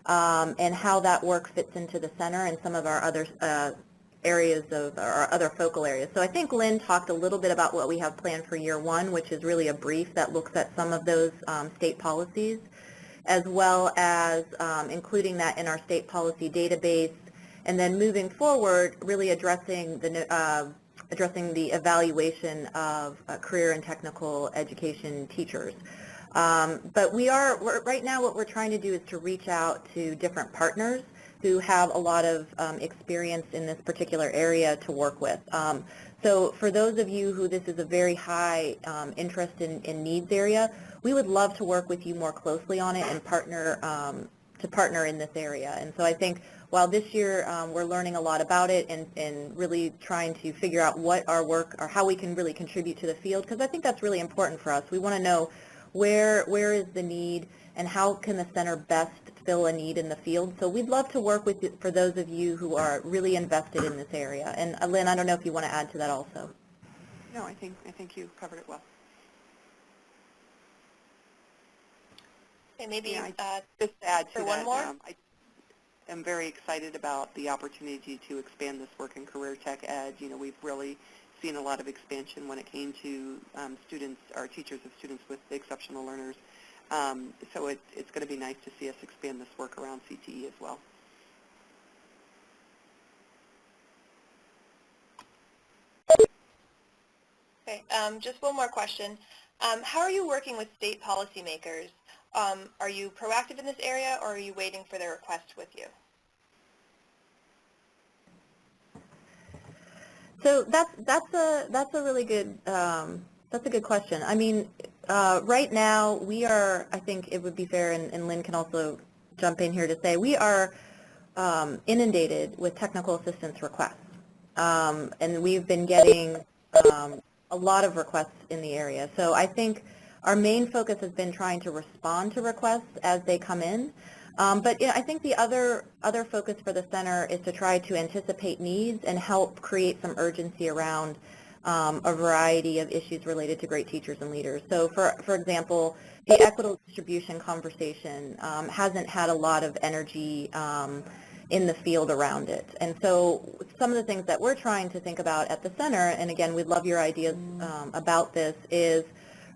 and how that work fits into the center and some of our other areas of our other focal areas. So I think Lynn talked a little bit about what we have planned for year one, which is really a brief that looks at some of those state policies, as well as including that in our state policy database, and then moving forward, really addressing the evaluation of career and technical education teachers. But right now what we're trying to do is to reach out to different partners who have a lot of experience in this particular area to work with. So for those of you who this is a very high interest in needs area, we would love to work with you more closely on it and partner in this area. And so I think while this year we're learning a lot about it and really trying to figure out what our work or how we can really contribute to the field, because I think that's really important for us. We want to know where is the need and how can the center best fill a need in the field. So we'd love to work with you, for those of you who are really invested in this area. And Lynn, I don't know if you want to add to that also. No, I think you covered it well. Okay, maybe just to add to for that, one more. I am very excited about the opportunity to expand this work in career tech ed. We've really seen a lot of expansion when it came to students or teachers of students with exceptional learners. So it's going to be nice to see us expand this work around CTE as well. Okay, just one more question. How are you working with state policymakers? Are you proactive in this area, or are you waiting for their request with you? So that's a really good that's a good question. I mean, right now we are, I think it would be fair, and Lynn can also jump in here to say, we are inundated with technical assistance requests, and we've been getting a lot of requests in the area. So I think our main focus has been trying to respond to requests as they come in. But I think the other focus for the center is to try to anticipate needs and help create some urgency around a variety of issues related to great teachers and leaders. So for example, the equitable distribution conversation hasn't had a lot of energy in the field around it. And so some of the things that we're trying to think about at the center, and again, we'd love your ideas about this, is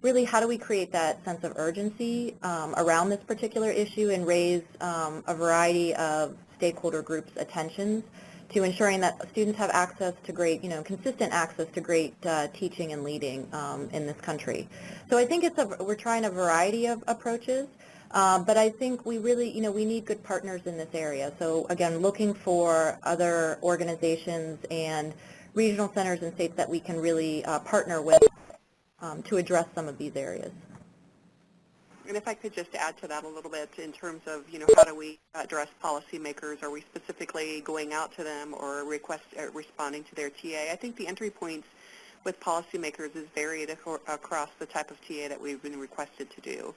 really how do we create that sense of urgency around this particular issue and raise a variety of stakeholder groups' attentions to ensuring that students have access to great, consistent access to great teaching and leading in this country. So I think we're trying a variety of approaches, but I think we really, we need good partners in this area. So again, looking for other organizations and regional centers and states that we can really partner with to address some of these areas. And if I could just add to that a little bit in terms of, how do we address policymakers? Are we specifically going out to them or responding to their TA? I think the entry points with policymakers is varied across the type of TA that we've been requested to do.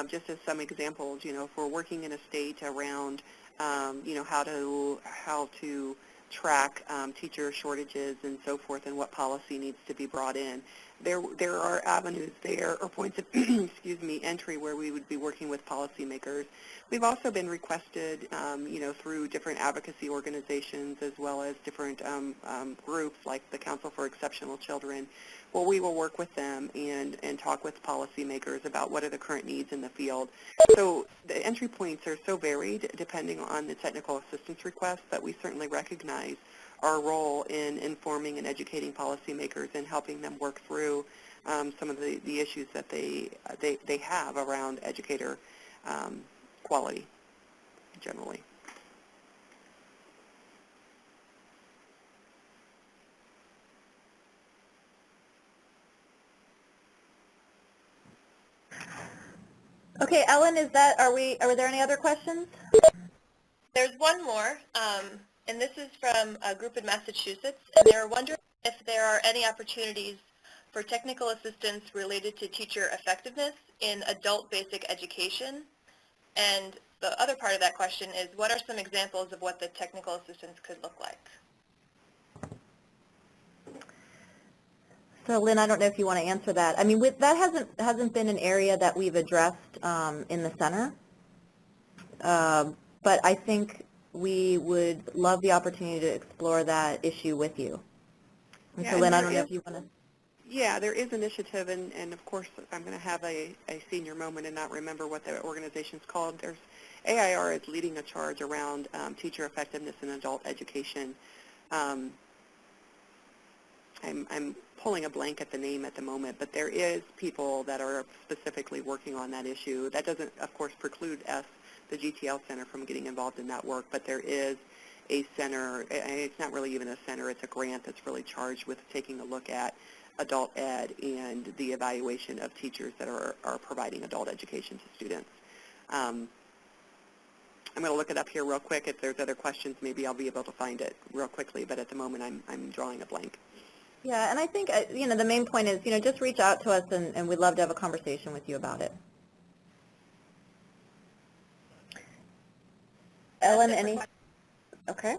Just as some examples, if we're working in a state around, how to track teacher shortages and so forth and what policy needs to be brought in. There are avenues there or points of entry where we would be working with policymakers. We've also been requested, through different advocacy organizations as well as different groups like the Council for Exceptional Children, where we will work with them and talk with policymakers about what are the current needs in the field. So the entry points are so varied depending on the technical assistance request, but we certainly recognize our role in informing and educating policymakers and helping them work through some of the issues that they have around educator quality generally. Okay, Ellen, are there any other questions? There's one more, and this is from a group in Massachusetts, and they're wondering if there are any opportunities for technical assistance related to teacher effectiveness in adult basic education. And the other part of that question is, what are some examples of what the technical assistance could look like? So, Lynn, I don't know if you want to answer that. I mean, that hasn't been an area that we've addressed in the center, but I think we would love the opportunity to explore that issue with you. And so, Lynn, I don't know if you want to. Yeah, there is initiative, and of course, I'm going to have a senior moment and not remember what the organization's called. There's AIR is leading a charge around teacher effectiveness in adult education. I'm pulling a blank at the name at the moment, but there is people that are specifically working on that issue. That doesn't, of course, preclude us, the GTL Center, from getting involved in that work, but there is a center, and it's not really even a center, it's a grant that's really charged with taking a look at adult ed and the evaluation of teachers that are providing adult education to students. I'm going to look it up here real quick. If there's other questions, maybe I'll be able to find it real quickly, but at the moment I'm drawing a blank. Yeah, and I think, the main point is, just reach out to us, and we'd love to have a conversation with you about it. Ellen, any? Okay.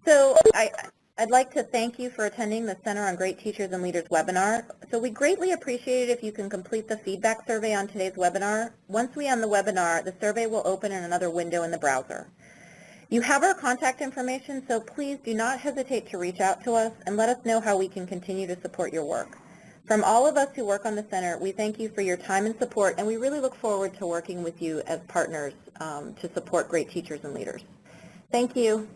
So I'd like to thank you for attending the Center on Great Teachers and Leaders webinar. So we greatly appreciate it if you can complete the feedback survey on today's webinar. Once we end the webinar, the survey will open in another window in the browser. You have our contact information, so please do not hesitate to reach out to us and let us know how we can continue to support your work. From all of us who work on the center, we thank you for your time and support, and we really look forward to working with you as partners to support great teachers and leaders. Thank you.